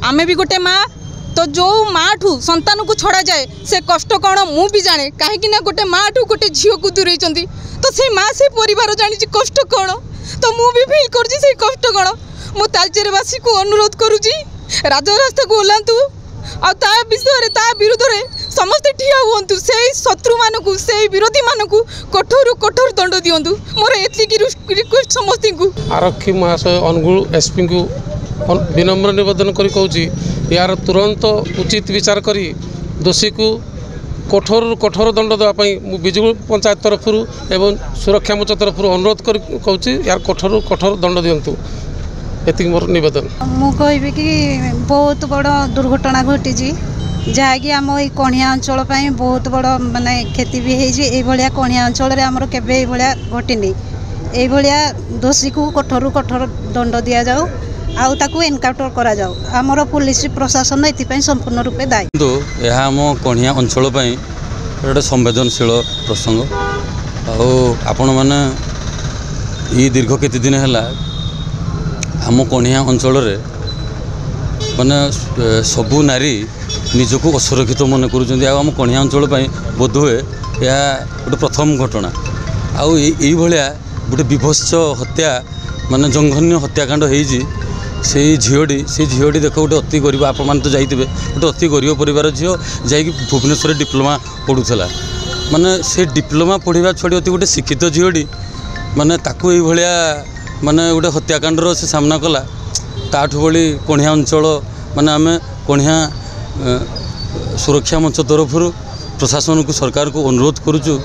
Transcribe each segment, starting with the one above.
आमे भी गोटे माँ तो जो माँ ठू संतान को छड़ा जाए से कष्ट कौन मु भी जाने कहीं गोटे माँ ठू गोटे झील को दूरे तो से माँ से परिवार जानी कष्ट कौन तो मु भी फिल कर कष्ट कौन मु तालचेरवासी को अनुरोध करुँची राजरास्ता को ओह्लांतु आ विषय विरोध में समस्ते ठिया हूँ से शत्रु मानक से विरोधी मानक कठोर कठोर दंड दिंतु मोर एतिकी रिक्वेस्ट समस्त को आरक्षी महाशय अनुगुल एसपी को विनम्र निवेदन कर यार तुरंत उचित विचार करी दोषी को कठोर कठोर दंड देवाई बिजुली पंचायत तरफ एवं सुरक्षा मोर्चा तरफ अनुरोध कर यार कठोर कठोर दंड दिंतु एति मोर निवेदन मु कहबी कि बहुत बड़ दुर्घटना घटी जहाँकि आम ये कणिया अंचल बहुत बड़ माने क्षति भी होई कणिया अंचल आमर केबे घटनी ये दोषी को कठोर कठोर दंड दि जाऊ आउ ताकू एनकाउंटर करा जाऊ आमर पुलिस प्रशासन एथि संपूर्ण रूपे दायी तो यह आम कणिया अंचल गोटे संवेदनशील प्रसंग आपण मैंने ये दीर्घ केते दिन है आम कणिया अंचल माने सबू नारी निजक असुरक्षित मन करम कणिया अंचल बोध हुए यह गोटे प्रथम घटना आउ गोटे विभत्स हत्या माने जघन्य हत्याकांड होईजी से झीटी देख गोटे अति गरीब आप तो जाइए गोटे अति गरीब परिवार झील जा भुवनेश्वर डिप्लोमा पढ़ुला माने से डिप्लोमा पढ़ा छड़ी अति गोटे शिक्षित झीटी माने ताकू ये माने गोटे हत्याकांडर से सामना कला ताठू बड़ी कणिया अंचल माने आम कणिया सुरक्षा मंच तरफ प्रशासन को सरकार को अनुरोध करुचु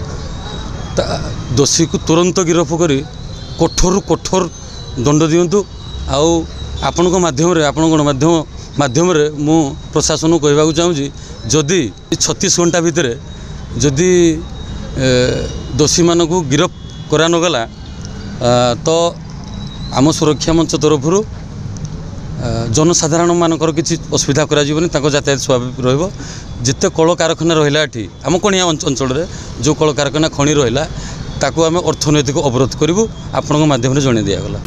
दोषी को तुरंत गिरफ करी कठोर कठोर दंड दिंतु आउ आपण गणमाध्यम माध्यम मु प्रशासन को कहवाक चाहूँगी जदि 36 घंटा भितर जदि दोषी मानक गिरफ करा नगला तो आम सुरक्षा मंच तरफ जनसाधारण मानकर किसी असुविधा करा यातायात स्वाभाविक रहिबो जिते कल कारखाना रहिला एठी आम कणिया अंचल जो कल कारखाना खनि रहिला ताकू आम अर्थनैतिक अवरोध करूँ आपण माध्यम जन दिगला।